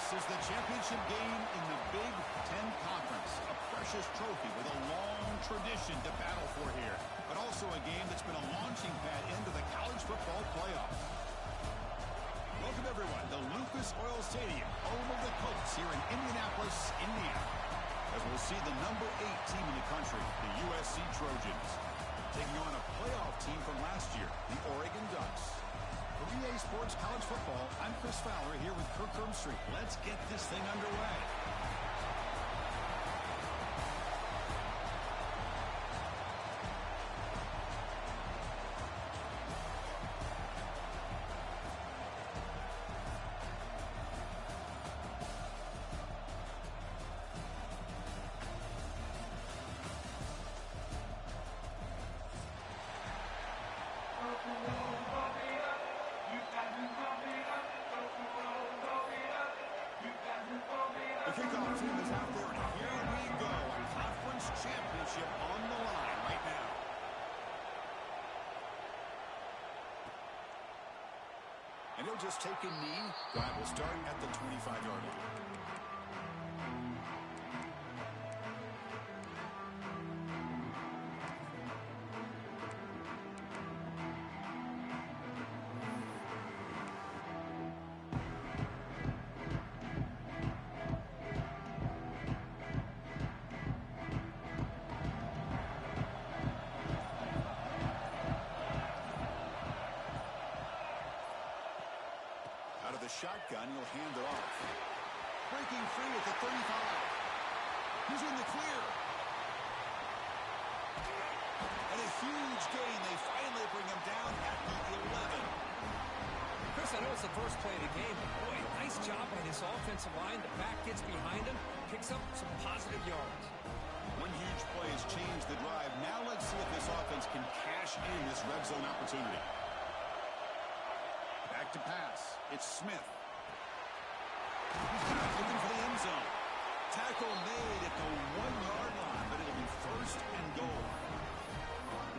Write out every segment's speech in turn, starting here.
This is the championship game in the Big Ten Conference. A precious trophy with a long tradition to battle for here. But also a game that's been a launching pad into the college football playoff. Welcome, everyone, to Lucas Oil Stadium, home of the Colts here in Indianapolis, Indiana. As we'll see the number 8 team in the country, the USC Trojans, taking on a playoff team from last year, the Oregon Ducks. For EA Sports College Football, I'm Chris Fowler here with Kirk Herbstreit. Let's get this thing underway. The kickoff team is out there, and here we go. A conference championship on the line right now. And he'll just take a knee. Drive will start at the 25-yard line. Out of the shotgun, he'll hand it off. Breaking free at the 35. He's in the clear. And a huge gain. They finally bring him down at the 11. Chris, I know it's the first play of the game, but boy, nice job by this offensive line. The back gets behind him, picks up some positive yards. One huge play has changed the drive. Now let's see if this offense can cash in this red zone opportunity. Back to pass. It's Smith. He's looking for the end zone. Tackle made at the 1-yard line, but it'll be first and goal.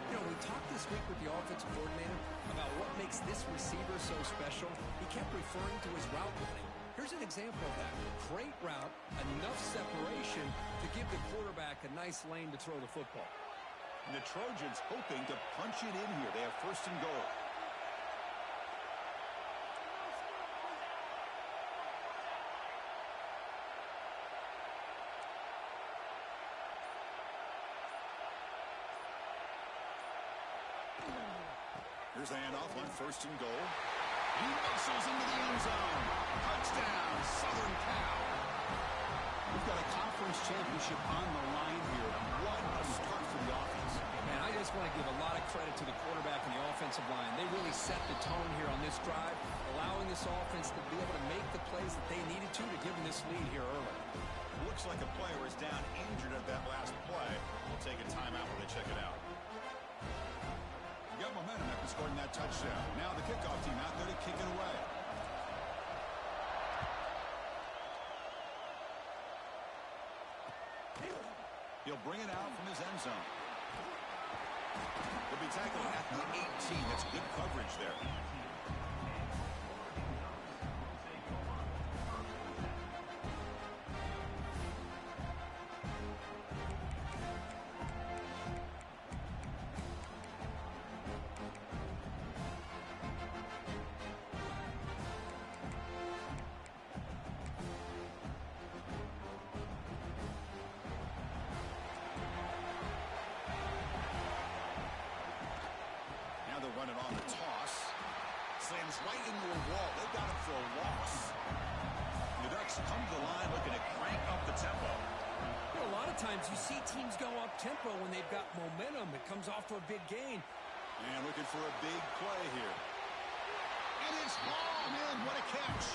You know, we talked this week with the offensive coordinator about what makes this receiver so special. He kept referring to his route running. Here's an example of that. Great route, enough separation to give the quarterback a nice lane to throw the football. And the Trojans hoping to punch it in here. They have first and goal. Here's the handoff on first and goal. He muscles into the end zone. Touchdown, Southern Cal. We've got a conference championship on the line here. What a start for the offense. Man, I just want to give a lot of credit to the quarterback and the offensive line. They really set the tone here on this drive, allowing this offense to be able to make the plays that they needed to give them this lead here early. Looks like a player is down injured at that last play. We'll take a timeout while they check it out. Got momentum after scoring that touchdown. Now the kickoff team out there to kick it away. He'll bring it out from his end zone. He'll be tackled at the 18. That's good coverage there. Running on the toss. Slams right into a wall. They got him for a loss. The Ducks come to the line looking to crank up the tempo. You know, a lot of times you see teams go up tempo when they've got momentum. It comes off to a big gain. And looking for a big play here. And it's hauled in. What a catch.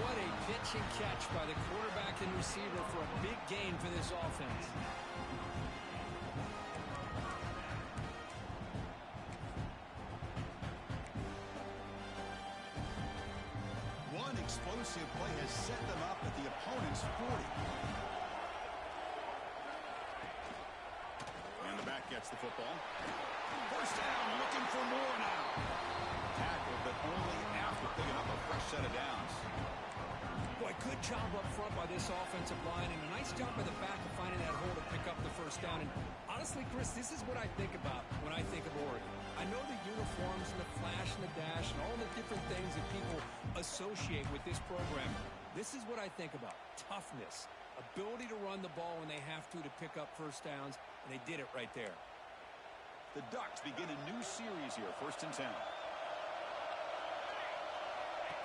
What a pitch and catch by the quarterback and receiver for a big gain for this offense. One explosive play has set them up at the opponent's 40. And the back gets the football. First down, looking for more now. Tackle, but only after picking up a fresh set of downs. Good job up front by this offensive line, and a nice job by the back of finding that hole to pick up the first down. And honestly, Chris, this is what I think about when I think of Oregon. I know the uniforms and the flash and the dash and all the different things that people associate with this program. This is what I think about. Toughness, ability to run the ball when they have to pick up first downs, and they did it right there. The Ducks begin a new series here, 1st and 10.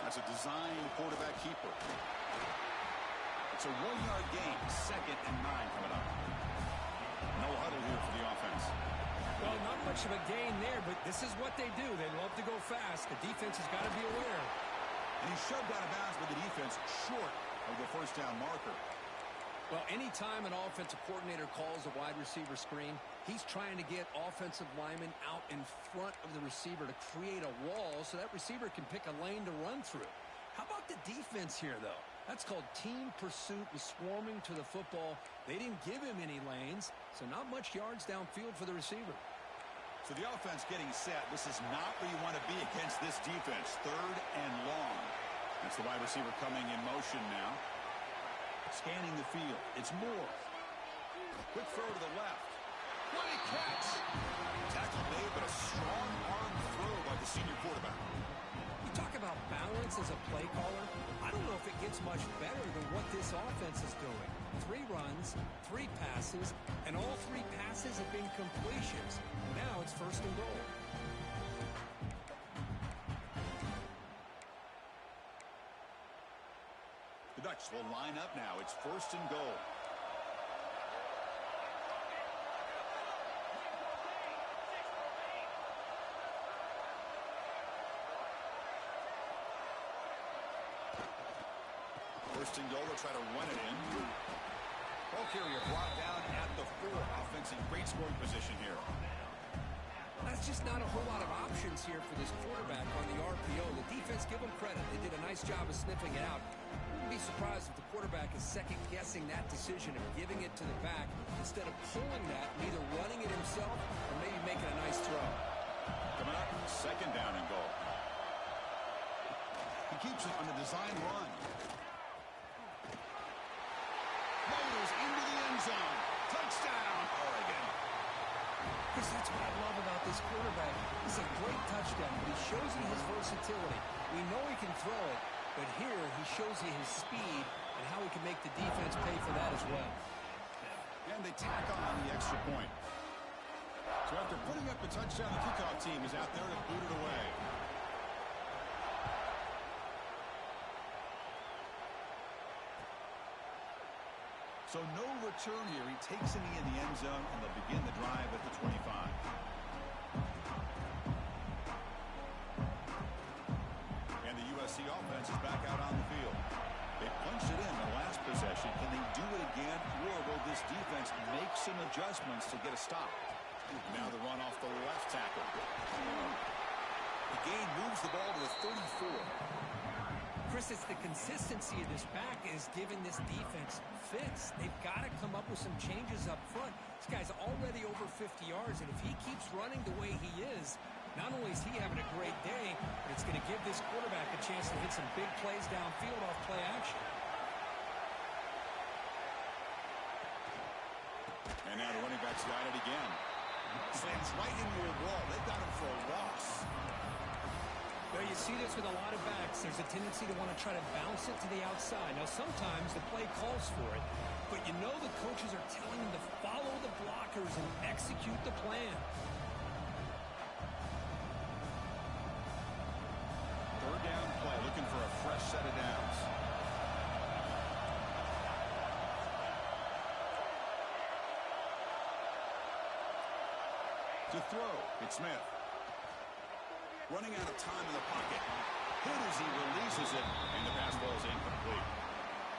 That's a designed quarterback keeper. It's a 1-yard gain, 2nd and 9 coming up. No huddle here for the offense. Well, not much of a gain there, but this is what they do. They love to go fast. The defense has got to be aware. And he's shoved out of bounds by the defense short of the first down marker. Well, anytime an offensive coordinator calls a wide receiver screen, he's trying to get offensive linemen out in front of the receiver to create a wall so that receiver can pick a lane to run through. How about the defense here, though? That's called team pursuit and swarming to the football. They didn't give him any lanes, so not much yards downfield for the receiver. So the offense getting set. This is not where you want to be against this defense. 3rd and long. That's the wide receiver coming in motion now. Scanning the field. It's Moore. Quick throw to the left. What a catch! Tackle made, but a strong arm throw by the senior quarterback. You talk about balance as a play caller. I don't know if it gets much better than what this offense is doing. 3 runs, 3 passes, and all 3 passes have been completions. Now it's 1st and goal. The Ducks will line up now. It's 1st and goal. First and goal, they'll try to run it in. Ball carrier brought down at the 4. Offense in great scoring position here. That's just not a whole lot of options here for this quarterback on the RPO. The defense, give them credit. They did a nice job of sniffing it out. Wouldn't be surprised if the quarterback is second-guessing that decision of giving it to the back instead of pulling that and either running it himself or maybe making a nice throw. Coming up, 2nd down and goal. He keeps it on the design run. Motors into the end zone. Touchdown, Oregon. Chris, that's what I love about this quarterback. It's a great touchdown, but he shows you his versatility. We know he can throw it, but here he shows you his speed and how he can make the defense pay for that as well. And they tack on the extra point. So after putting up the touchdown, the kickoff team is out there to boot it away. So no return here. He takes it in the end zone, and they'll begin the drive at the 25. And the USC offense is back out on the field. They punched it in the last possession. Can they do it again, or will this defense make some adjustments to get a stop? Now the run off the left tackle. The gain moves the ball to the 34. Chris, it's the consistency of this back is giving this defense fits. They've got to come up with some changes up front. This guy's already over 50 yards, and if he keeps running the way he is, not only is he having a great day, but it's going to give this quarterback a chance to hit some big plays downfield off play action. And now the running back's got it again. Slams right into a wall. They've got him for a loss. Well, you see this with a lot of backs. There's a tendency to want to try to bounce it to the outside. Now, sometimes the play calls for it, but you know the coaches are telling them to follow the blockers and execute the plan. 3rd down play, looking for a fresh set of downs. To throw, it's Smith. Running out of time in the pocket. Hit as he releases it, and the pass ball is incomplete.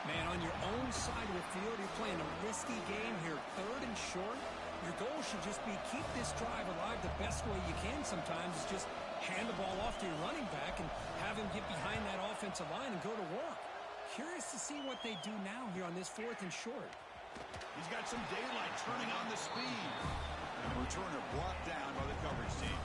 Man, on your own side of the field, you're playing a risky game here. 3rd and short. Your goal should just be keep this drive alive the best way you can sometimes. Is just hand the ball off to your running back and have him get behind that offensive line and go to work. Curious to see what they do now here on this 4th and short. He's got some daylight turning on the speed. And the returner brought down by the coverage team.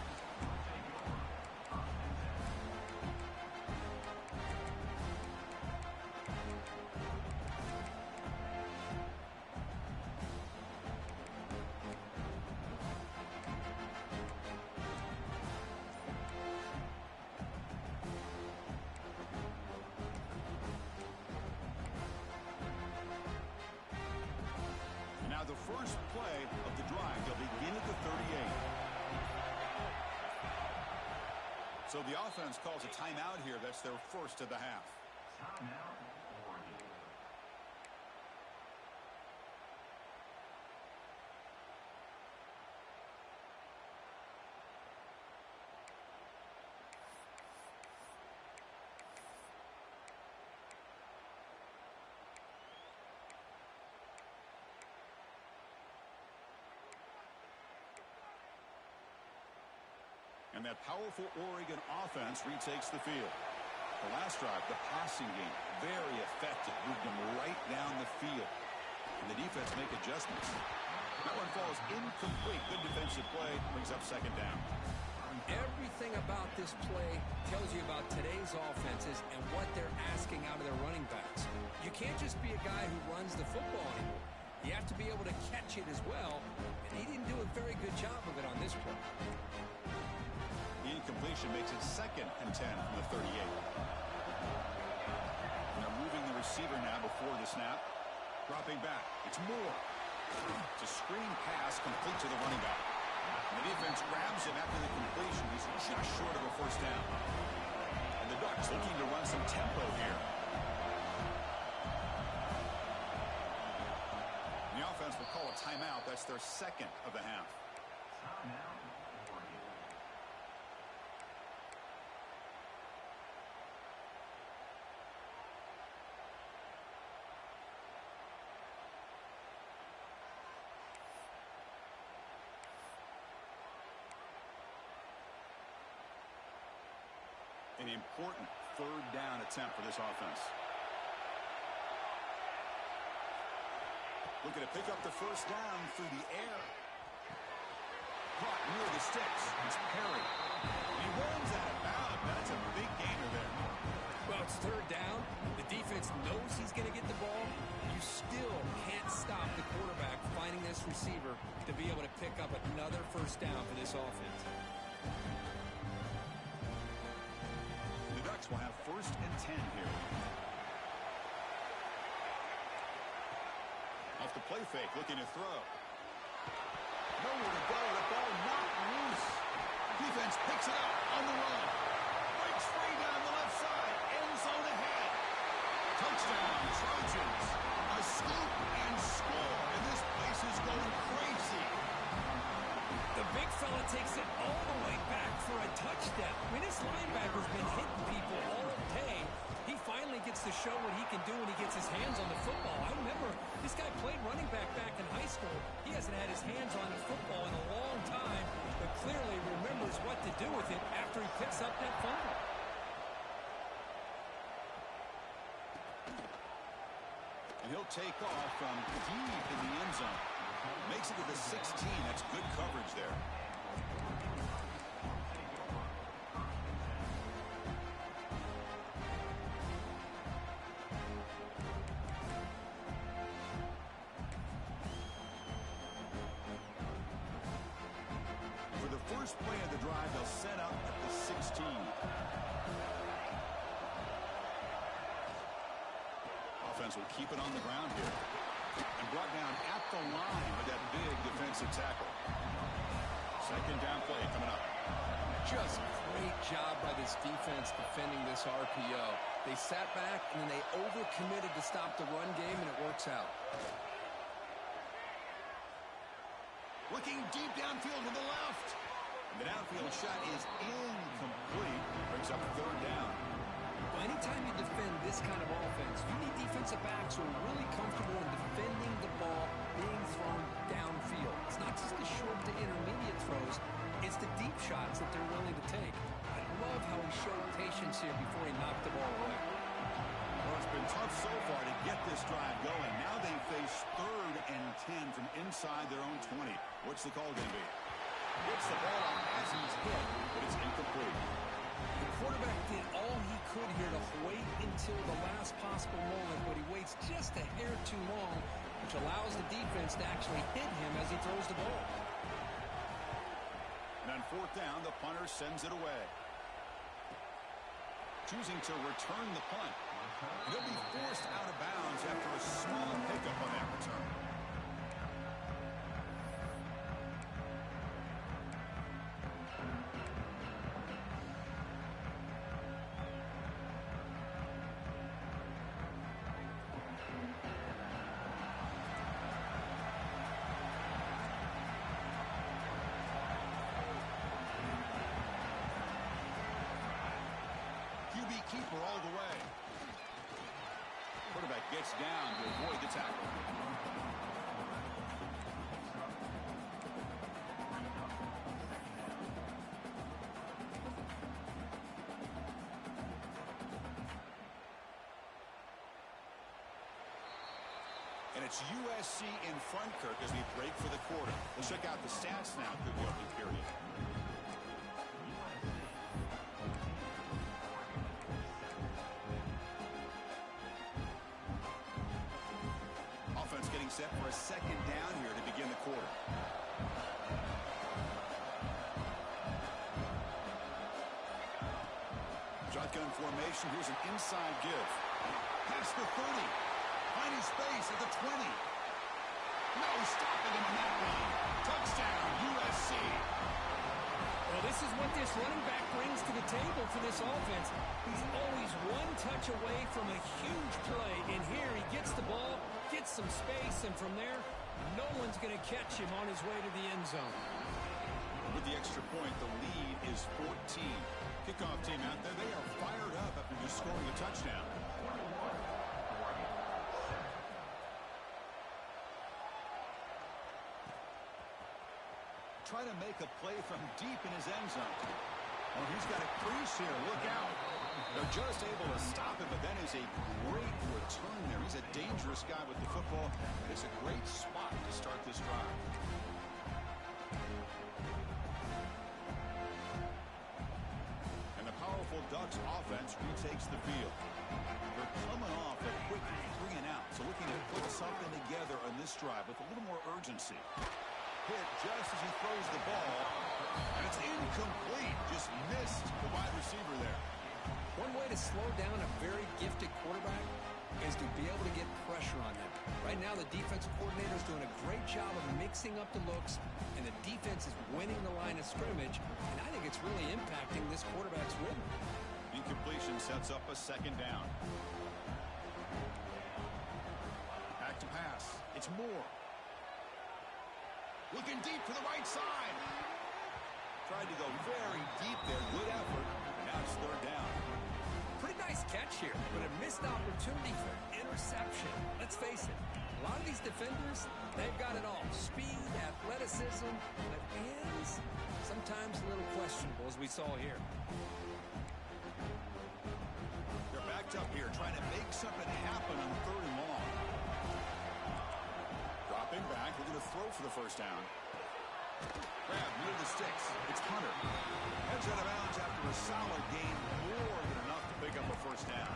first play of the drive. They'll begin at the 38. So the offense calls a timeout here. That's their first of the half. And that powerful Oregon offense retakes the field. The last drive, the passing game, very effective. Moved them right down the field. And the defense make adjustments. That one falls incomplete. Good defensive play. Brings up second down. Everything about this play tells you about today's offenses and what they're asking out of their running backs. You can't just be a guy who runs the football anymore. You have to be able to catch it as well. And he didn't do a very good job of it on this play. The incompletion makes it 2nd and 10 from the 38. And they're moving the receiver now before the snap. Dropping back. It's Moore. It's a screen pass complete to the running back. And the defense grabs him after the completion. He's just short of a first down. And the Ducks looking to run some tempo here. The offense will call a timeout. That's their second of the half. An important third down attempt for this offense. Looking to pick up the first down through the air. Caught near the sticks. It's Perry. He runs out of bounds. That's a big gainer there. Well, it's third down. The defense knows he's going to get the ball. You still can't stop the quarterback finding this receiver to be able to pick up another first down for this offense. Will have 1st and 10 here. Off the play fake, looking to throw. Nowhere to go. The ball not loose. Defense picks it up on the run. Breaks free down the left side. End zone ahead. Touchdown, Trojans. A scoop and score. And this place is going crazy. The big fella takes it all the way back for a touchdown. I mean, this linebacker's been hitting people all day. He finally gets to show what he can do when he gets his hands on the football. I remember this guy played running back in high school. He hasn't had his hands on the football in a long time, but clearly remembers what to do with it after he picks up that fumble. And he'll take off from deep in the end zone. Makes it to the 16. That's good coverage there. For the first play of the drive, they'll set up at the 16. Offense will keep it on the ground here. And brought down at the line with that big defensive tackle. Second down play coming up. Just great job by this defense defending this RPO. They sat back and then they overcommitted to stop the run game, and it works out. Looking deep downfield to the left. And the downfield shot is incomplete. Brings up third down. Well, anytime you defend this kind of offense, you need defensive backs who are really comfortable in defending the ball being thrown downfield. It's not just the short to intermediate throws, it's the deep shots that they're willing to take. I love how he showed patience here before he knocked the ball away. Well, it's been tough so far to get this drive going. Now they face 3rd and 10 from inside their own 20. What's the call going to be? Gets the ball out as he's hit, but it's incomplete. The quarterback did all he could here to wait until the last possible moment, but he waits just a hair too long, which allows the defense to actually hit him as he throws the ball. And on 4th down, the punter sends it away. Choosing to return the punt. He'll be forced out of bounds after a small pickup on that return. steady keeper all the way. Quarterback gets down to avoid the tackle. And it's USC in front, Kirk, as we break for the quarter. Let's check out the stats now through the opening period. Offense getting set for a second down here to begin the quarter. Shotgun formation. Here's an inside give. Past the 30. Finding space at the 20. No stopping him in that one. Touchdown, USC. Well, this is what this running back brings to the table for this offense. He's always one touch away from a huge play. And here he gets the ball, gets some space, and from there, no one's going to catch him on his way to the end zone. With the extra point, the lead is 14. Kickoff team out there, they are fired up after just scoring a touchdown. Trying to make a play from deep in his end zone. Oh, he's got a crease here. Look out. They're just able to stop it, but that is a great return there. He's a dangerous guy with the football. It's a great spot to start this drive. And the powerful Ducks offense retakes the field. They're coming off a quick 3 and out, so looking to put something together on this drive with a little more urgency. Hit just as he throws the ball, and it's incomplete. Just missed the wide receiver there. One way to slow down a very gifted quarterback is to be able to get pressure on him. Right now, the defensive coordinator is doing a great job of mixing up the looks, and the defense is winning the line of scrimmage, and I think it's really impacting this quarterback's rhythm. Incompletion sets up a second down. Back to pass. It's Moore. Looking deep to the right side. Tried to go very deep there. Good effort. Now it's third down. Pretty nice catch here, but a missed opportunity for interception. Let's face it, a lot of these defenders, they've got it all. Speed, athleticism, but hands, sometimes a little questionable, as we saw here. They're backed up here, trying to make something happen on third and long. Dropping back, looking to throw for the first down. Grab near the sticks. It's Hunter. Heads out of bounds after a solid gain, more than enough to pick up a first down.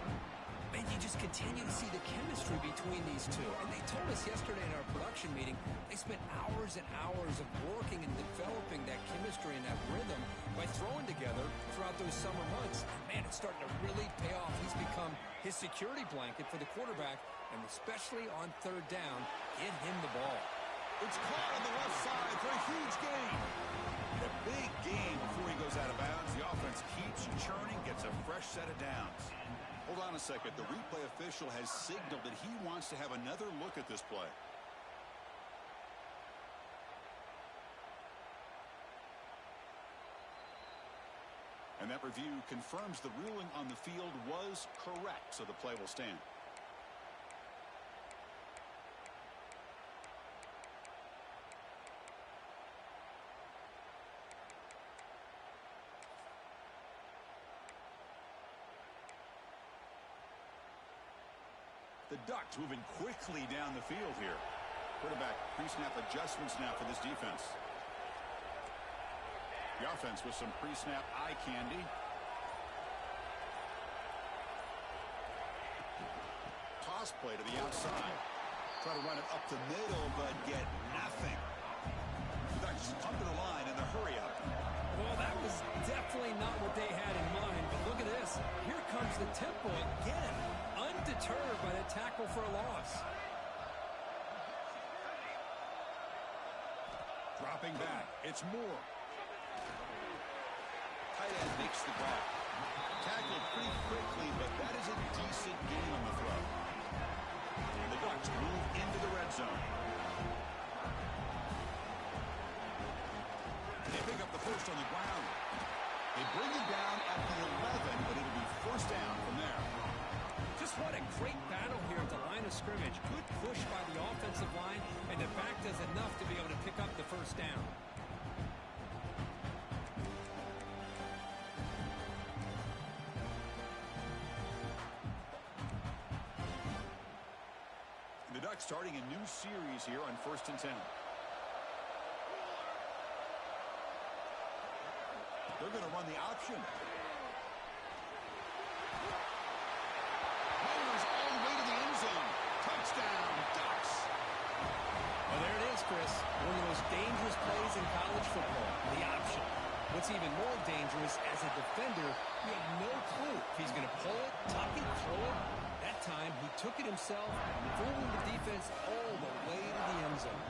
And you just continue to see the chemistry between these two. And they told us yesterday in our production meeting, they spent hours and hours of working and developing that chemistry and that rhythm by throwing together throughout those summer months. And man, it's starting to really pay off. He's become his security blanket for the quarterback, and especially on third down, get him the ball. It's caught on the left side for a huge gain. A big gain before he goes out of bounds. The offense keeps churning, gets a fresh set of downs. Hold on a second. The replay official has signaled that he wants to have another look at this play. And that review confirms the ruling on the field was correct, so the play will stand. The Ducks moving quickly down the field here. Quarterback pre-snap adjustments now for this defense. The offense with some pre-snap eye candy. Toss play to the outside. Try to run it up the middle, but get nothing. The Ducks up to the line in the hurry up. Well, that was definitely not what they had in mind, but look at this. Here comes the tempo again, undeterred by the tackle for a loss. Dropping back, it's Moore. Tight end makes the grab. Tackled pretty quickly, but that is a decent gain on the throw. And the Ducks move into the red zone. They pick up the first on the ground. They bring it down at the 11, but it'll be first down enough to be able to pick up the first down. The Ducks starting a new series here on 1st and 10. They're going to run the option. Rovers all the way to the end zone. Touchdown, Ducks. Well, there it is, Chris. One of the most dangerous plays in college football, the option. What's even more dangerous, as a defender, you have no clue if he's going to pull it, tuck it, throw it. That time, he took it himself, fooling the defense all the way to the end zone.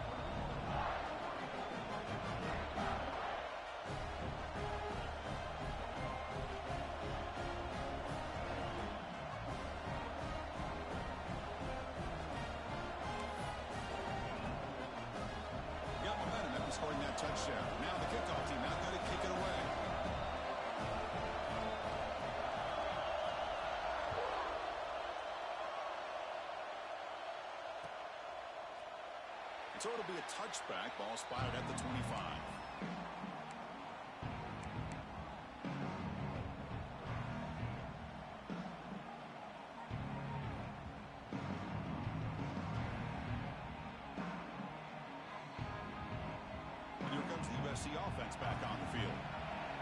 Got momentum after scoring that touchdown. Now the kickoff team out there to kick it away. So it'll be a touchback. Ball spotted at the 25. And here comes the USC offense back on the field.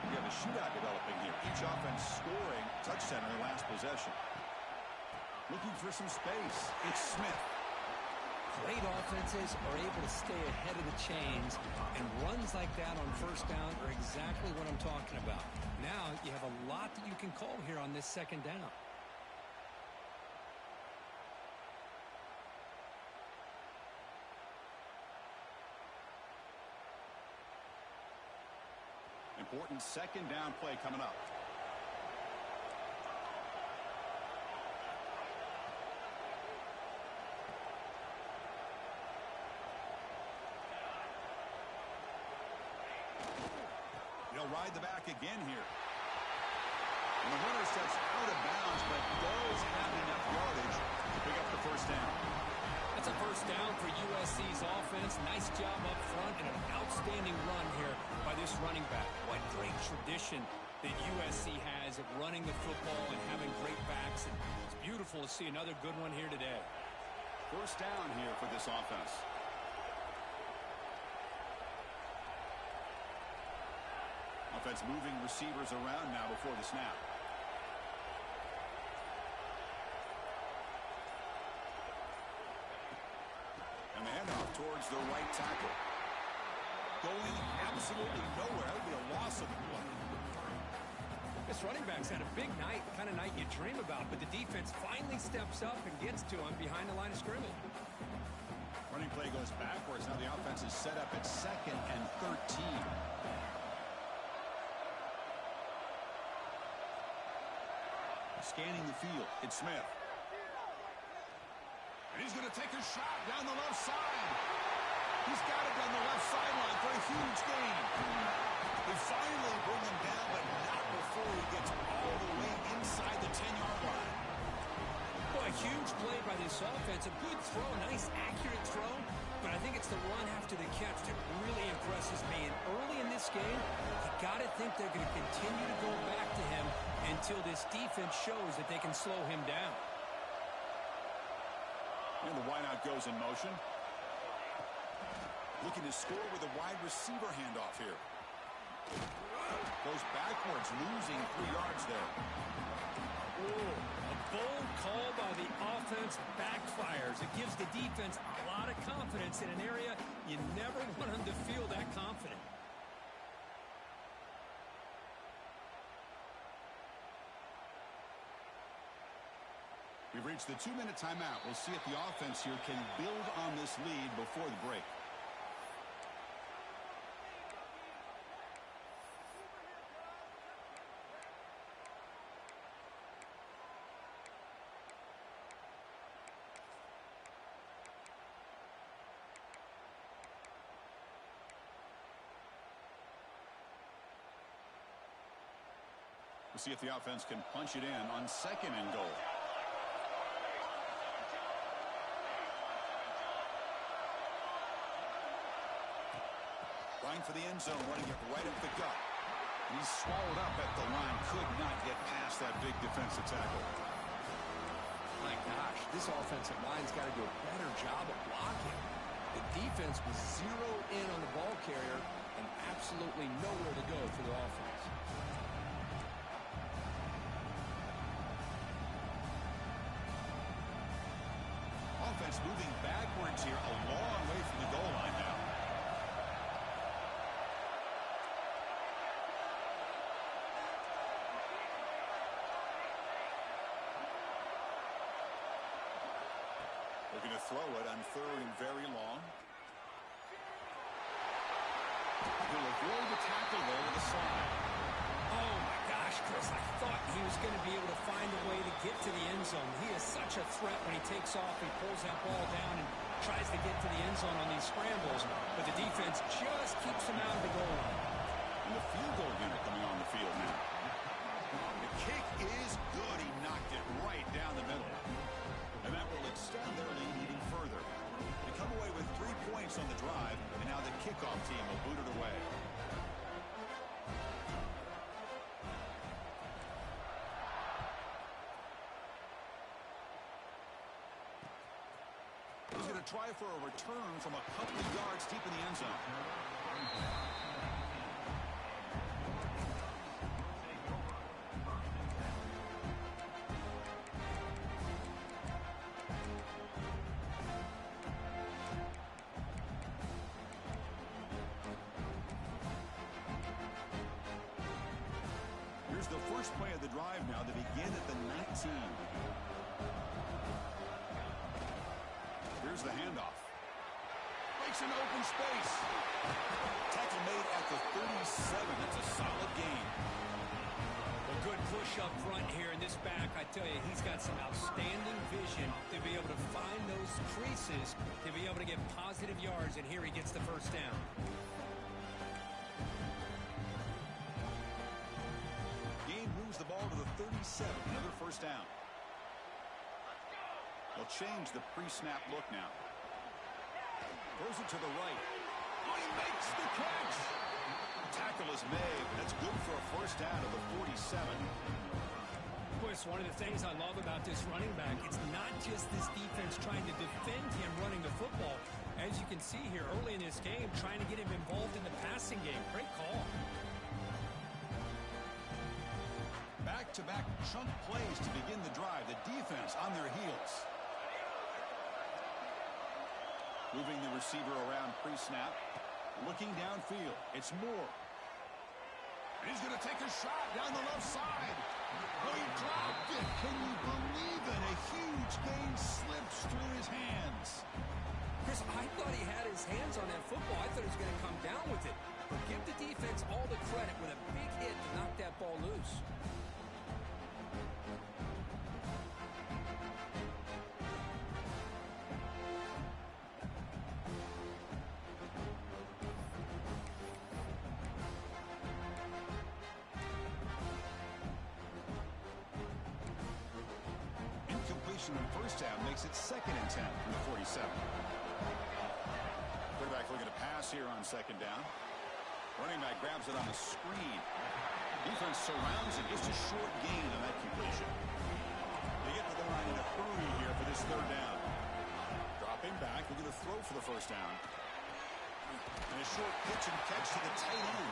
We have a shootout developing here. Each offense scoring touchdown in their last possession. Looking for some space. It's Smith. Great offenses are able to stay ahead of the chains, and runs like that on first down are exactly what I'm talking about. Now you have a lot that you can call here on this second down. Important second down play coming up. He'll ride the back again here. And the runner steps out of bounds, but does have enough yardage to pick up the first down. That's a first down for USC's offense. Nice job up front and an outstanding run here by this running back. What great tradition that USC has of running the football and having great backs. And it's beautiful to see another good one here today. First down here for this offense. Offense moving receivers around now before the snap. And the handoff towards the right tackle. Going absolutely nowhere. That would be a loss of the play. This running back's had a big night, kind of night you dream about, but the defense finally steps up and gets to him behind the line of scrimmage. Running play goes backwards. Now the offense is set up at 2nd and 13. Scanning the field. It's Smith. And he's going to take a shot down the left side. He's got it down the left sideline for a huge gain. They finally bring him down, but not before he gets all the way inside the 10-yard line. Boy, a huge play by this offense. A good throw, nice, accurate throw. But I think it's the run after the catch that really impresses me. And early in this game, you got to think they're going to continue to go back to him until this defense shows that they can slow him down. And the wideout goes in motion. Looking to score with a wide receiver handoff here. Goes backwards, losing 3 yards there. Ooh, a bold call by the offense backfires. It gives the defense a lot of confidence in an area you never want them to feel that confident. We've reached the 2-minute timeout. We'll see if the offense here can build on this lead before the break. We'll see if the offense can punch it in on 2nd and goal. Trying for the end zone, running it right up the gut. He's swallowed up at the line. Could not get past that big defensive tackle. My gosh, this offensive line's got to do a better job of blocking. The defense was zeroed in on the ball carrier and absolutely nowhere to go for the offense. Offense moving backwards here, a long way from the goal line now. Looking to throw it on 3rd and very long. He'll avoid the tackle there with a slide. Oh, my gosh, Chris, I thought he was going to be able to find a way to get to the end zone. He is such a threat when he takes off and pulls that ball down and tries to get to the end zone on these scrambles. But the defense just keeps him out of the goal line. And the field goal unit coming on the field now. The kick is good. He knocked it right down the middle. And that will extend their lead even further. They come away with 3 points on the drive, and now the kickoff team will boot it away. He's going to try for a return from a couple of yards deep in the end zone. Here's the first play of the drive now. They begin at the 19. Here's the handoff. Breaks an open space. Tackle made at the 37. That's a solid gain. A good push up front here in this back. I tell you, he's got some outstanding vision to be able to find those creases, to be able to get positive yards, and here he gets the first down. Gain moves the ball to the 37. Another first down. They'll change the pre-snap look now. Throws it to the right. Oh, he makes the catch. Tackle is made. That's good for a first down of the 47. Chris, one of the things I love about this running back, it's not just this defense trying to defend him running the football. As you can see here early in this game, trying to get him involved in the passing game. Great call. Back-to-back chunk plays to begin the drive. The defense on their heels. Moving the receiver around pre-snap. Looking downfield. It's Moore. And he's going to take a shot down the left side. Oh, he dropped it. Can you believe it? A huge gain slips through his hands. Chris, I thought he had his hands on that football. I thought he was going to come down with it. But give the defense all the credit with a big hit to knock that ball loose. Incompletion on first down makes it 2nd and 10 from the 47. Quarterback looking to pass here on 2nd down. Running back grabs it on the screen. Defense surrounds it. Just a short gain on that completion. They get to the line in a hurry here for this 3rd down. Dropping back, looking to throw for the first down. And a short pitch and catch to the tight end.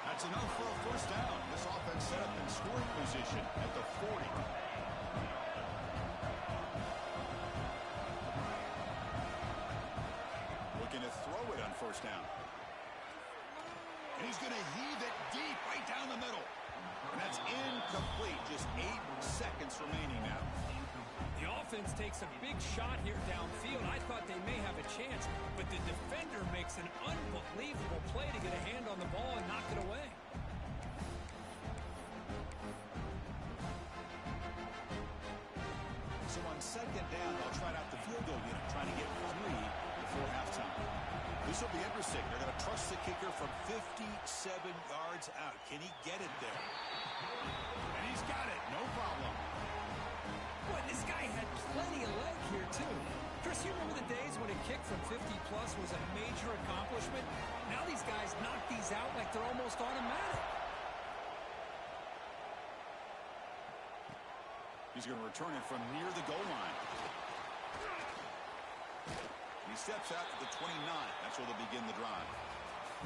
That's enough for a first down. This offense set up in scoring position at the 40. Looking to throw it on first down. And he's going to heave it deep right down the middle. And that's incomplete. Just 8 seconds remaining now. The offense takes a big shot here downfield. I thought they may have a chance, but the defender makes an unbelievable play to get a hand on the ball and knock it away. So on 2nd down, they'll try out the field goal unit, trying to get 3 before halftime. This will be interesting. They're going to trust the kicker from 57 yards out. Can he get it there? And he's got it. No problem. Boy, this guy had plenty of leg here, too. Chris, you remember the days when a kick from 50-plus was a major accomplishment. Now these guys knock these out like they're almost automatic. He's going to return it from near the goal line. He steps out to the 29. That's where they'll begin the drive.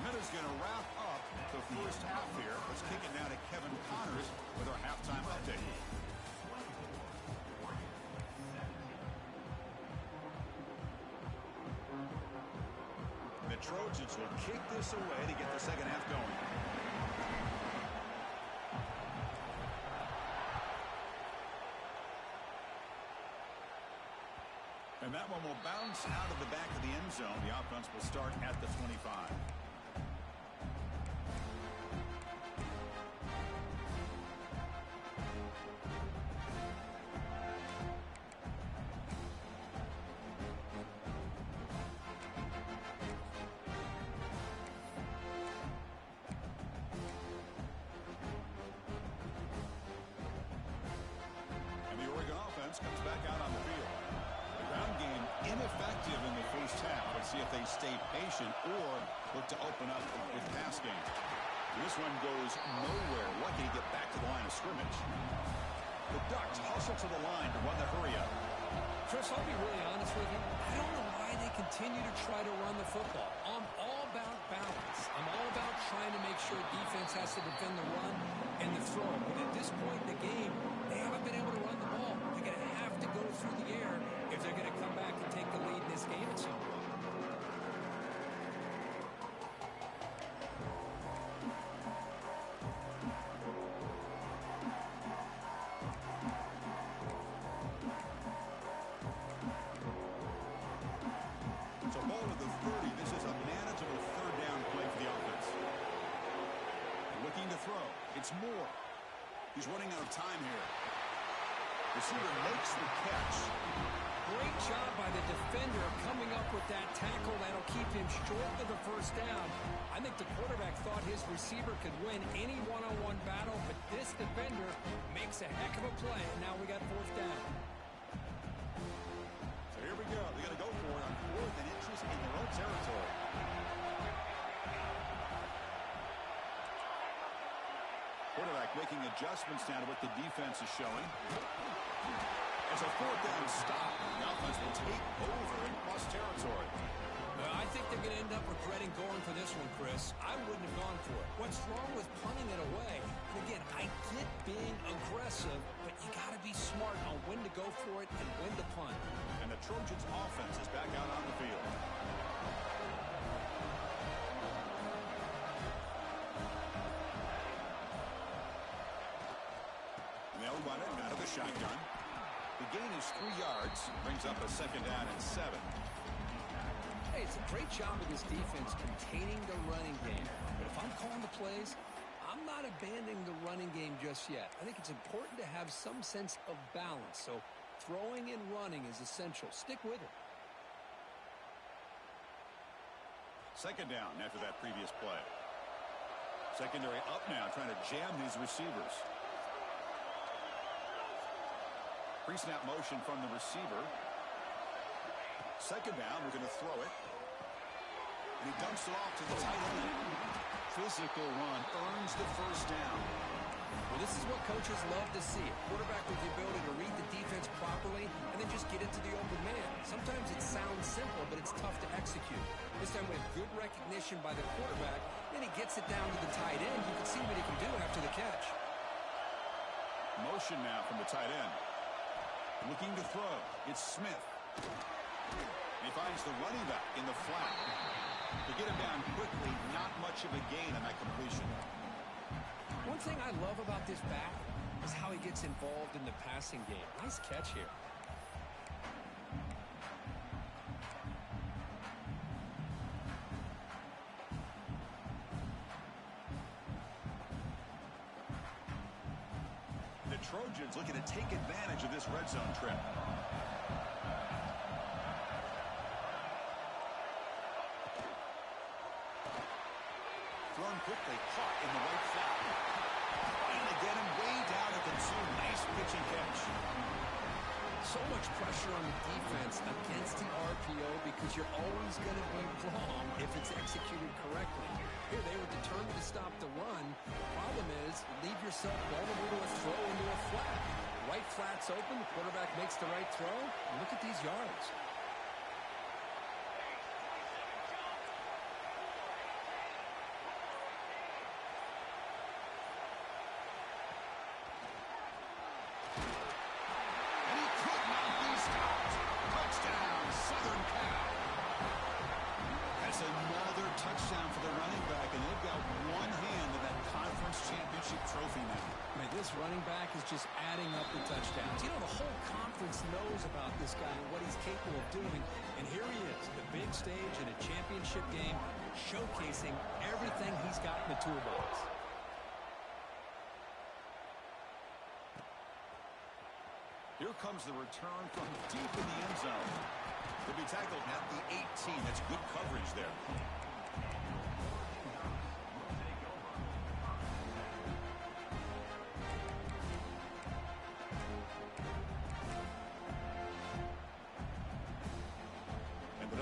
Minuta's going to wrap up the first half here. Let's kick it now to Kevin Connors with our halftime update. The Trojans will kick this away to get the second half going. And that one will bounce out of the back of the end zone. The offense will start at the 25. And the Oregon offense comes back out on the field. Ground game ineffective in the first half. Let's see if they stay patient or look to open up with pass game. This one goes nowhere. Lucky to get back to the line of scrimmage. The Ducks hustle to the line to run the hurry up. Chris, I'll be really honest with you. I don't know why they continue to try to run the football. I'm all about balance. I'm all about trying to make sure defense has to defend the run and the throw. But at this point in the game, they haven't been able to run the ball. They're going to have to go through the air if they're going to come back and take the lead in this game at some point. So ball to the 30. This is a manageable third down play for the offense. Looking to throw. It's Moore. He's running out of time here. Receiver makes the catch. Great job by the defender coming up with that tackle that'll keep him short of the first down. I think the quarterback thought his receiver could win any one-on-one battle, but this defender makes a heck of a play, and now we got fourth down. So here we go. They're going to go for it on 4th and inches in their own territory. Quarterback making adjustments now to what the defense is showing. It's a 4th down stop. The offense will take over in plus territory. Well, I think they're going to end up regretting going for this one, Chris. I wouldn't have gone for it. What's wrong with punting it away? And again, I get being aggressive, but you got to be smart on when to go for it and when to punt. And the Trojans offense is back out on the field. And they'll run it out of the shotgun. The gain is 3 yards, brings up a second down and 7. Hey, it's a great job of this defense containing the running game. But if I'm calling the plays, I'm not abandoning the running game just yet. I think it's important to have some sense of balance. So throwing and running is essential. Stick with it. Second down after that previous play. Secondary up now, trying to jam these receivers. Pre-snap motion from the receiver. Second down, we're going to throw it. And he dumps it off to the tight end. Physical run earns the first down. Well, this is what coaches love to see. A quarterback with the ability to read the defense properly and then just get it to the open man. Sometimes it sounds simple, but it's tough to execute. This time we have good recognition by the quarterback. Then he gets it down to the tight end. You can see what he can do after the catch. Motion now from the tight end. Looking to throw. It's Smith. And he finds the running back in the flat. To get him down quickly, not much of a gain on that completion. One thing I love about this back is how he gets involved in the passing game. Nice catch here. The Trojans looking to take advantage of this red zone trip. Thrown quickly, caught in the right flat. Trying to get him way down to consume. Nice pitch and catch. So much pressure on the defense against the RPO because you're always going to be wrong if it's executed correctly. Here they were determined to stop the run. Problem is, leave yourself vulnerable to a throw into a flat. Right flat's open, the quarterback makes the right throw. Look at these yards. Touchdown for the running back, and they've got one hand in that conference championship trophy now. Man, this running back is just adding up the touchdowns. You know, the whole conference knows about this guy and what he's capable of doing, and here he is, the big stage in a championship game, showcasing everything he's got in the toolbox. Here comes the return from deep in the end zone. He'll be tackled at the 18. That's good coverage there.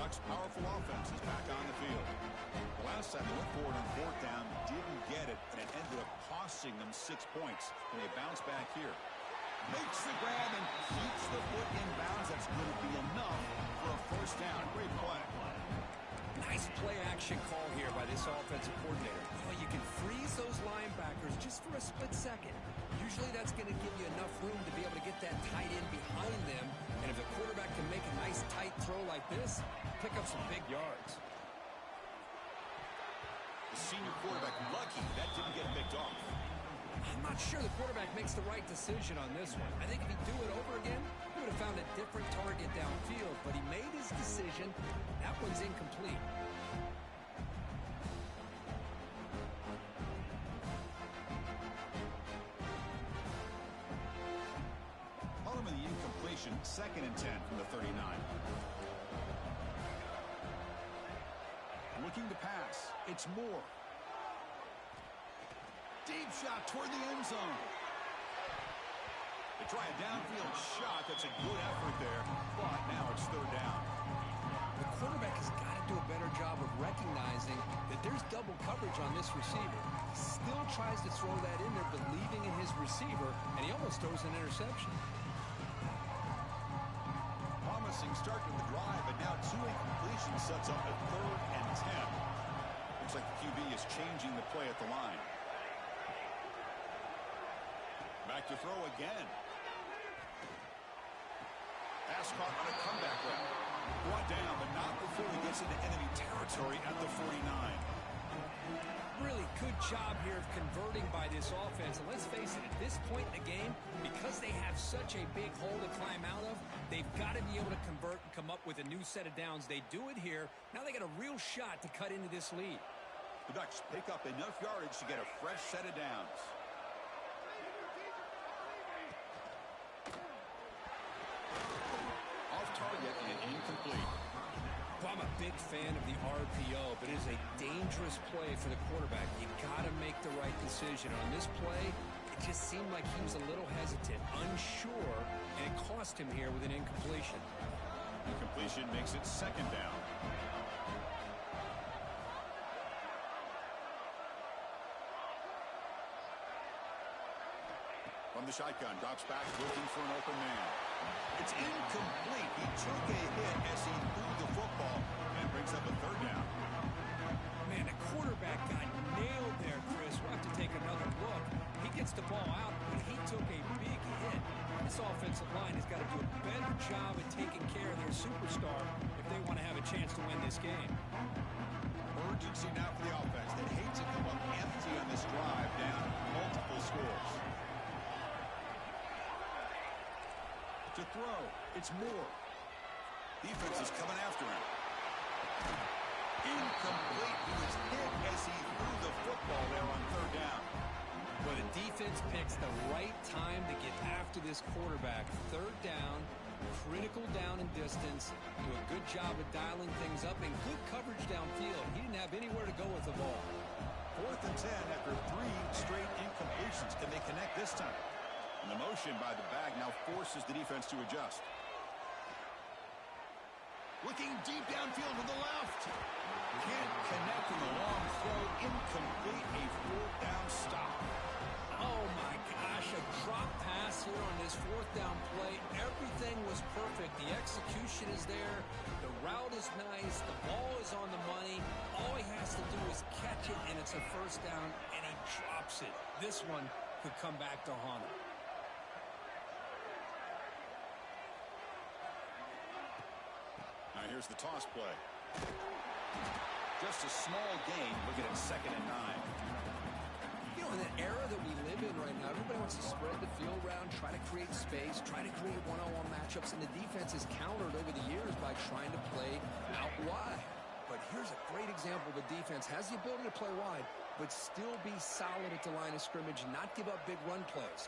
Ducks' powerful offense is back on the field. Last time they went forward on fourth down, didn't get it, and it ended up costing them 6 points. And they bounce back here. Makes the grab and keeps the foot in bounds. That's going to be enough for a first down. Great play. Nice play action call here by this offensive coordinator. You can freeze those linebackers just for a split second. Usually that's going to give you enough room to be able to get that tight end behind them. And if the quarterback can make a nice tight throw like this, pick up some big yards. The senior quarterback lucky that didn't get picked off. I'm not sure the quarterback makes the right decision on this one. I think if he'd do it over again, he would have found a different target downfield. But he made his decision. That one's incomplete. Following the incompletion, 2nd and 10 from the 39. Looking to pass. It's Moore. Deep shot toward the end zone. They try a downfield shot. That's a good effort there, but now it's 3rd down. The quarterback has got to do a better job of recognizing that there's double coverage on this receiver. He still tries to throw that in there, believing in his receiver, and he almost throws an interception. Promising start to the drive, but now 2 incompletions sets up a 3rd and 10. Looks like the QB is changing the play at the line. Back to throw again. Pass caught on a comeback route. Brought down, but not before he gets into enemy territory at the 49. Really good job here of converting by this offense. And let's face it, at this point in the game, because they have such a big hole to climb out of, they've got to be able to convert and come up with a new set of downs. They do it here. Now they got a real shot to cut into this lead. The Ducks pick up enough yardage to get a fresh set of downs. Off target and incomplete. Well, I'm a big fan of the RPO, but it is a dangerous play for the quarterback. You got to make the right decision. On this play, it just seemed like he was a little hesitant, unsure, and it cost him here with an incompletion. Incompletion makes it 2nd down. From the shotgun, drops back, looking for an open man. It's incomplete. He took a hit as he threw the football and brings up a 3rd down. Man, the quarterback got nailed there, Chris. We'll have to take another look. He gets the ball out, but he took a big hit. This offensive line has got to do a better job at taking care of their superstar if they want to have a chance to win this game. Urgency now for the offense. They hate to come up empty on this drive, down multiple scores. To throw, it's Moore. Defense is coming after him. Incomplete. He was hit as he threw the football there on 3rd down. But the defense picks the right time to get after this quarterback. 3rd down, critical down and distance. Do a good job of dialing things up and good coverage downfield. He didn't have anywhere to go with the ball. 4th and 10 after 3 straight incompletions. Can they connect this time? And the motion by the back now forces the defense to adjust. Looking deep downfield to the left. Can't connect in the long throw. Incomplete. A fourth down stop. Oh, my gosh. A drop pass here on this fourth down play. Everything was perfect. The execution is there. The route is nice. The ball is on the money. All he has to do is catch it, and it's a first down, and he drops it. This one could come back to haunt him. Now here's the toss play. Just a small gain. Looking at 2nd and 9. You know, in the era that we live in right now, everybody wants to spread the field around, try to create space, try to create one-on-one matchups, and the defense is countered over the years by trying to play out wide. But here's a great example. The defense has the ability to play wide, but still be solid at the line of scrimmage, not give up big run plays.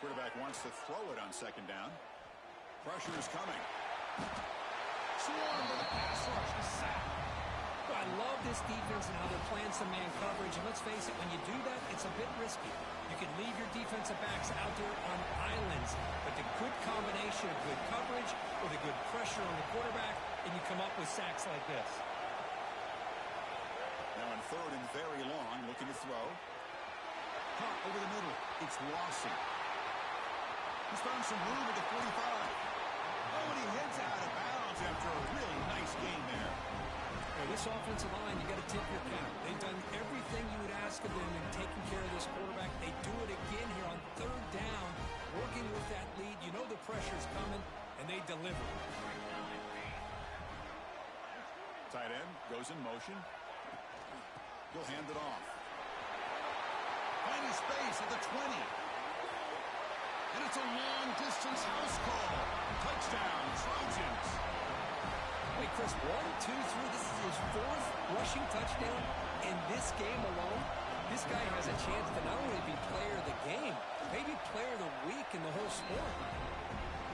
Quarterback wants to throw it on 2nd down. Pressure is coming. Swarm with a pass rush. A sack. Well, I love this defense and how they're playing some man coverage. And let's face it, when you do that, it's a bit risky. You can leave your defensive backs out there on islands, but the good combination of good coverage with a good pressure on the quarterback, and you come up with sacks like this. Now on 3rd and very long, looking to throw. Hot over the middle. It's Lawson. He's found some room at the 45. Oh, and he heads out of bounds after a really nice game there. Well, this offensive line, you got to tip your cap. They've done everything you would ask of them in taking care of this quarterback. They do it again here on 3rd down, working with that lead. You know the pressure's coming, and they deliver. Tight end goes in motion. He'll hand it off. Finding space at the 20. And it's a long-distance house call. Touchdown, Trojans. Hey, Chris, 1, 2, 3. This is his 4th rushing touchdown in this game alone. This guy has a chance to not only be player of the game, maybe player of the week in the whole sport.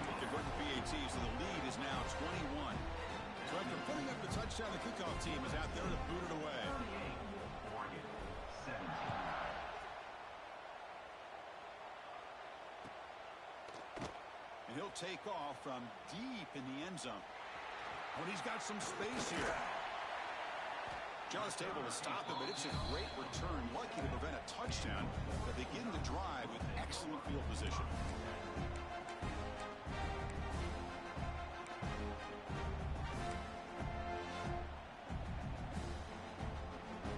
They convert the PAT, so the lead is now 21. So after putting up the touchdown, the kickoff team is out there to boot it away. And he'll take off from deep in the end zone. When he's got some space here. Just able to stop him, but it's a great return. Lucky to prevent a touchdown. But begin the drive with excellent field position.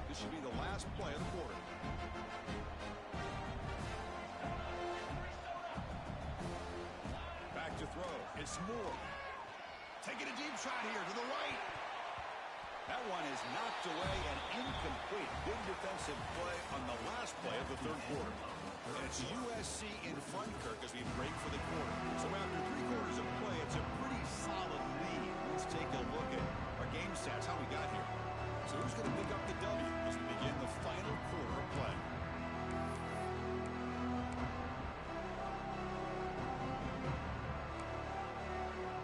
This should be the last play of the quarter. Back to throw. It's Moore. Taking a deep shot here to the right. That one is knocked away and incomplete. Big defensive play on the last play of the 3rd quarter. And it's USC in front, Kirk, as we break for the quarter. So after 3 quarters of play, it's a pretty solid lead. Let's take a look at our game stats, how we got here. So who's going to pick up the W as we begin the final quarter of play?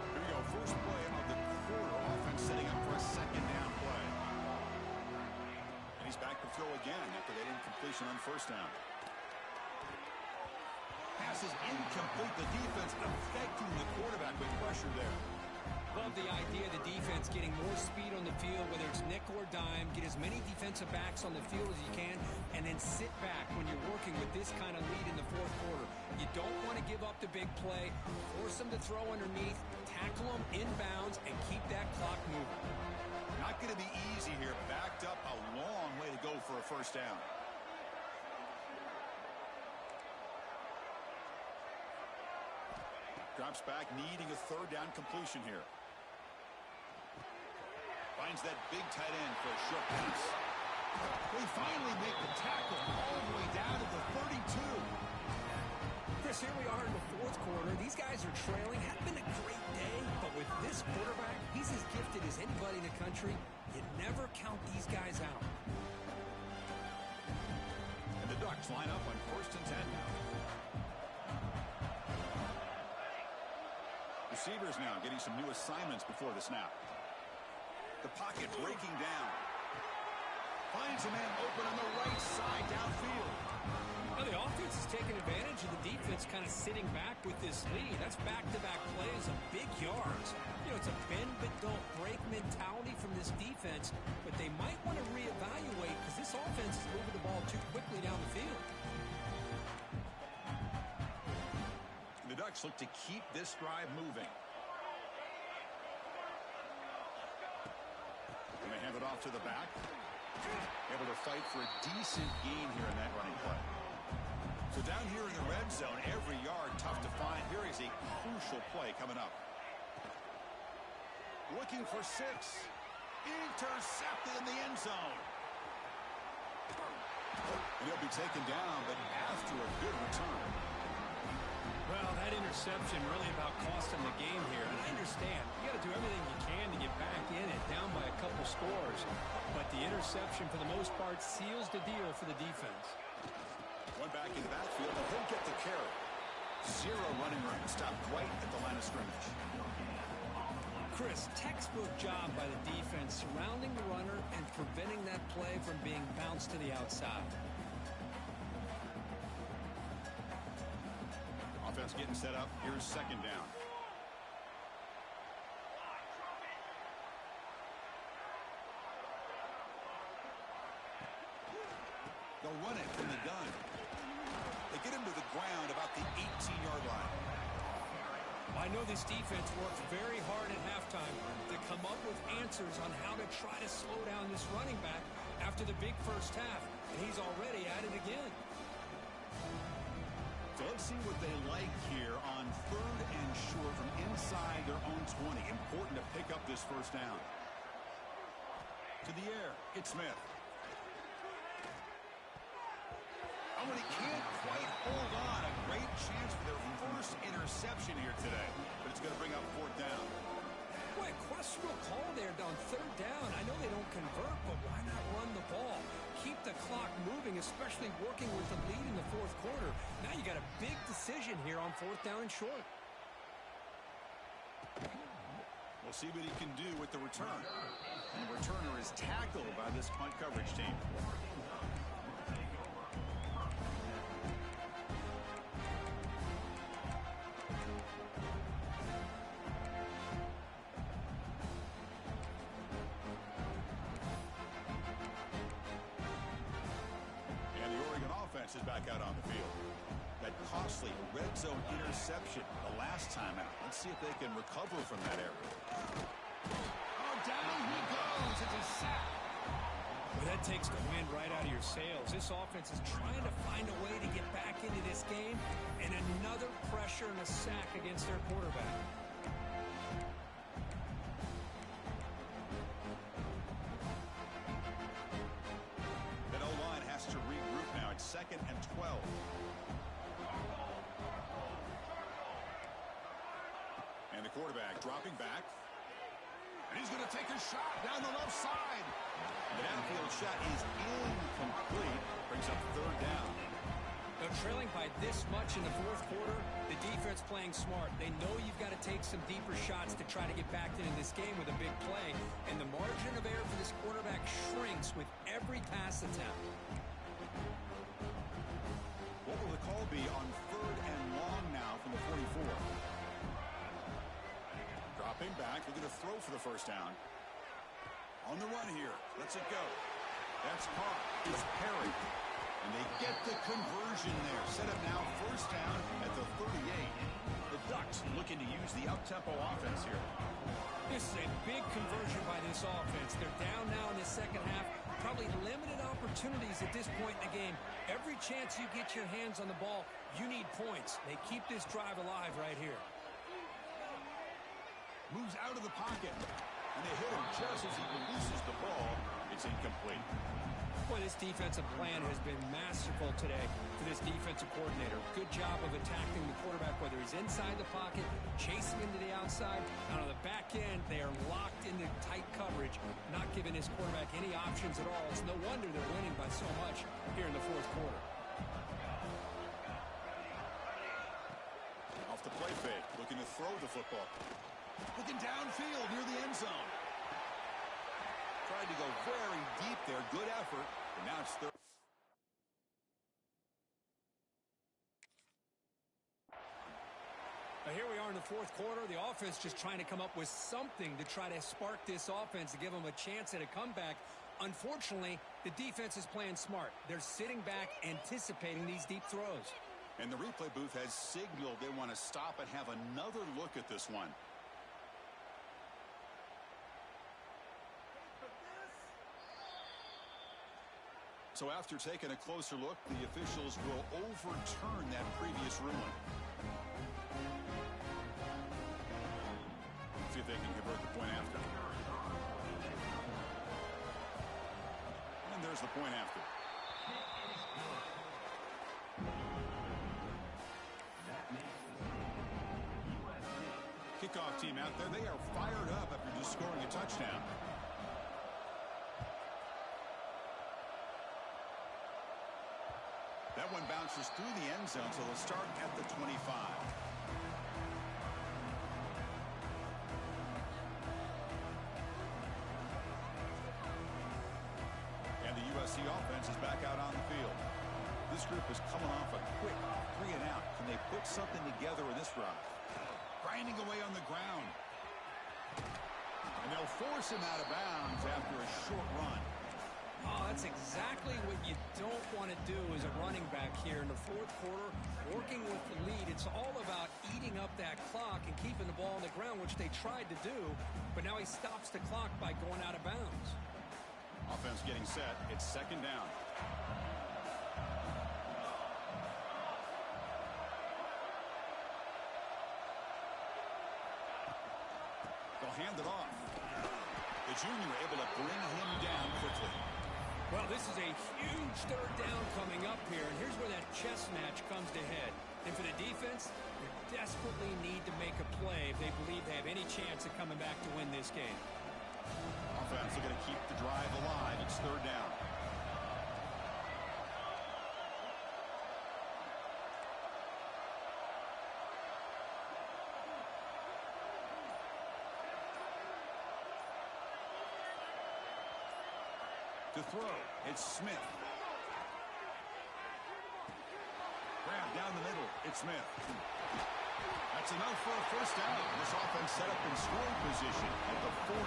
Here we go. First play of the quarter. Offense setting up for a 2nd down play. And he's back to throw again after that incompletion on 1st down. Pass is incomplete. The defense affecting the quarterback with pressure there. Love the idea of the defense getting more speed on the field, whether it's nickel or dime. Get as many defensive backs on the field as you can, and then sit back when you're working with this kind of lead in the 4th quarter. You don't want to give up the big play. Force them to throw underneath, tackle them inbounds, and keep that clock moving. Not going to be easy here. Backed up a long way to go for a 1st down. Drops back, needing a 3rd down completion here. Finds that big tight end for a short pass. They finally make the tackle all the way down to the 32. Chris, here we are in the 4th quarter. These guys are trailing. Hadn't been a great day, but with this quarterback, he's as gifted as anybody in the country. You never count these guys out. And the Ducks line up on 1st and 10 now. Receivers now getting some new assignments before the snap. The pocket breaking down. Finds a man open on the right side downfield. Now the offense is taking advantage of the defense kind of sitting back with this lead. That's back-to-back plays of big yards. You know, it's a bend-but-don't-break mentality from this defense, but they might want to reevaluate because this offense is moving the ball too quickly down the field. The Ducks look to keep this drive moving. And they hand it off to the back. Able to fight for a decent gain here in that running play. So down here in the red zone, every yard tough to find. Here is a crucial play coming up. Looking for 6. Intercepted in the end zone. And he'll be taken down, but after a good return. Well, that interception really about costing the game here. And I understand. You got to do everything you can to get back in it, down by a couple scores. But the interception, for the most part, seals the deal for the defense. One back in the backfield, but he'll get the carry. 0 running room. Stopped right at the line of scrimmage. Chris, textbook job by the defense surrounding the runner and preventing that play from being bounced to the outside. Offense getting set up. Here's second down. They'll run it from the gun. They get him to the ground about the 18-yard line. I know this defense worked very hard at halftime to come up with answers on how to try to slow down this running back after the big first half. And he's already at it again. So let's see what they like here on 3rd and short from inside their own 20. Important to pick up this first down. To the air, it's Smith. Oh, and he can't quite hold on. A great chance for their first interception here today. But it's going to bring up 4th down. Boy, questionable call there on 3rd down. I know they don't convert, but why not run the ball? Keep the clock moving, especially working with the lead in the 4th quarter. Now you got a big decision here on 4th down and short. We'll see what he can do with the return. And the returner is tackled by this punt coverage team. Is back out on the field. That costly red zone interception the last time out. Let's see if they can recover from that error. Oh, down he goes. It's a sack. Well, that takes the wind right out of your sails. This offense is trying to find a way to get back into this game, and another pressure and a sack against their quarterback. Second and 12. And the quarterback dropping back. And he's going to take a shot down the left side. The downfield shot is incomplete. Brings up 3rd down. Now, trailing by this much in the 4th quarter, the defense playing smart. They know you've got to take some deeper shots to try to get back into this game with a big play. And the margin of error for this quarterback shrinks with every pass attempt. What will the call be on 3rd and long now from the 44? Dropping back, looking to throw for the first down. On the run here, lets it go. That's caught. It's Perry. And they get the conversion there. Set up now 1st down at the 38. The Ducks looking to use the up-tempo offense here. This is a big conversion by this offense. They're down now in the 2nd half. Probably limited opportunities at this point in the game. Every chance you get your hands on the ball, you need points. They keep this drive alive right here. Moves out of the pocket. And they hit him just as he releases the ball. It's incomplete. Boy, this defensive plan has been masterful today for this defensive coordinator. Good job of attacking the quarterback, whether he's inside the pocket, chasing him to the outside. And on the back end, they are locked into tight coverage, not giving his quarterback any options at all. It's no wonder they're winning by so much here in the 4th quarter. Off the play fake, looking to throw the football. Looking downfield near the end zone. tried to go very deep there. Good effort. And now it's third. Here we are in the fourth quarter. The offense just trying to come up with something to try to spark this offense to give them a chance at a comeback. Unfortunately, the defense is playing smart. They're sitting back, anticipating these deep throws. And the replay booth has signaled they want to stop and have another look at this one. So after taking a closer look, the officials will overturn that previous ruling. See if they can convert the point after. And there's the point after. Kickoff team out there. They are fired up after just scoring a touchdown. That one bounces through the end zone, so they'll start at the 25. And the USC offense is back out on the field. This group is coming off a quick 3-and-out. Can they put something together in this run? Grinding away on the ground. And they'll force him out of bounds after a short run. Oh, that's exactly what you don't want to do as a running back here in the fourth quarter. Working with the lead, it's all about eating up that clock and keeping the ball on the ground, which they tried to do. But now he stops the clock by going out of bounds. Offense getting set. It's second down. They'll hand it off. The junior able to bring him down quickly. Well, this is a huge third down coming up here, and here's where that chess match comes to head. And for the defense, they desperately need to make a play if they believe they have any chance of coming back to win this game. Offense are going to keep the drive alive. It's third down. To throw, it's Smith. Grab down the middle, it's Smith. That's enough for a first down. This offense set up in scoring position at the 40.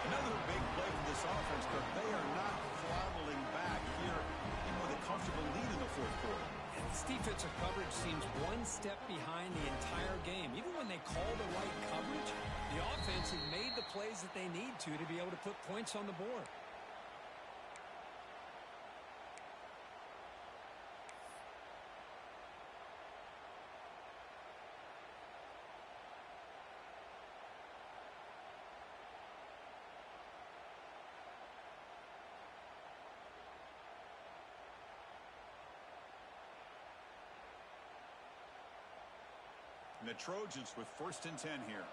Another big play for this offense, but they are not throttling back here in with a comfortable lead in the fourth quarter. This defensive coverage seems one step behind the entire game. Even when they call the right coverage, the offense has made the plays that they need to be able to put points on the board. And the Trojans with first and 10 here.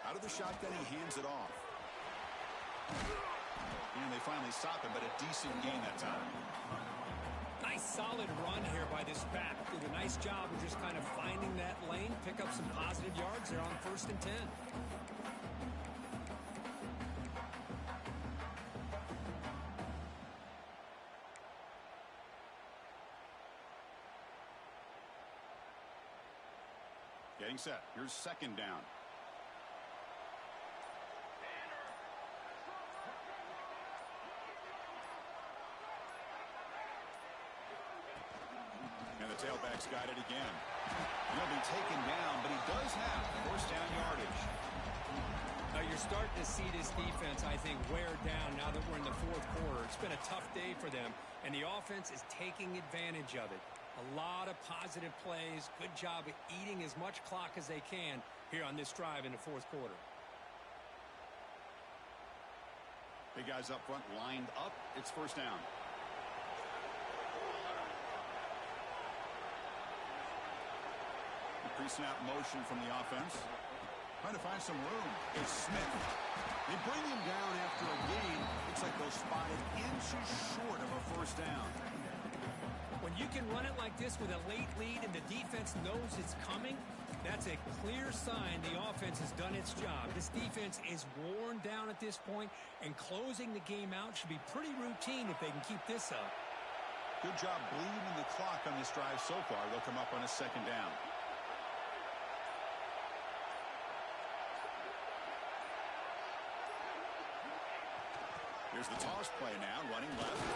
Out of the shotgun, he hands it off. And they finally stop him, but a decent gain that time. Nice solid run here by this back. Did a nice job of just kind of finding that lane, pick up some positive yards there on first and 10. Getting set. Here's second down. And the tailback's got it again. He'll be taken down, but he does have first down yardage. Now you're starting to see this defense, I think, wear down now that we're in the fourth quarter. It's been a tough day for them, and the offense is taking advantage of it. A lot of positive plays. Good job of eating as much clock as they can here on this drive in the fourth quarter. Big guys up front lined up. It's first down. Pre-snap motion from the offense. Trying to find some room. It's Smith. They bring him down after a gain. Looks like they'll spot it inches short of a first down. Well, When you can run it like this with a late lead and the defense knows it's coming, that's a clear sign the offense has done its job. This defense is worn down at this point, and closing the game out should be pretty routine if they can keep this up. Good job bleeding the clock on this drive so far. They'll come up on a second down. Here's the toss play now, running left.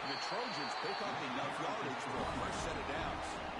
And the Trojans pick up enough yardage for a fresh set of downs.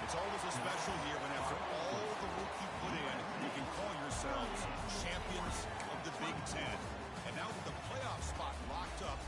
It's always a special year when after all the work you put in, you can call yourselves champions of the Big Ten. And now with the playoff spot locked up,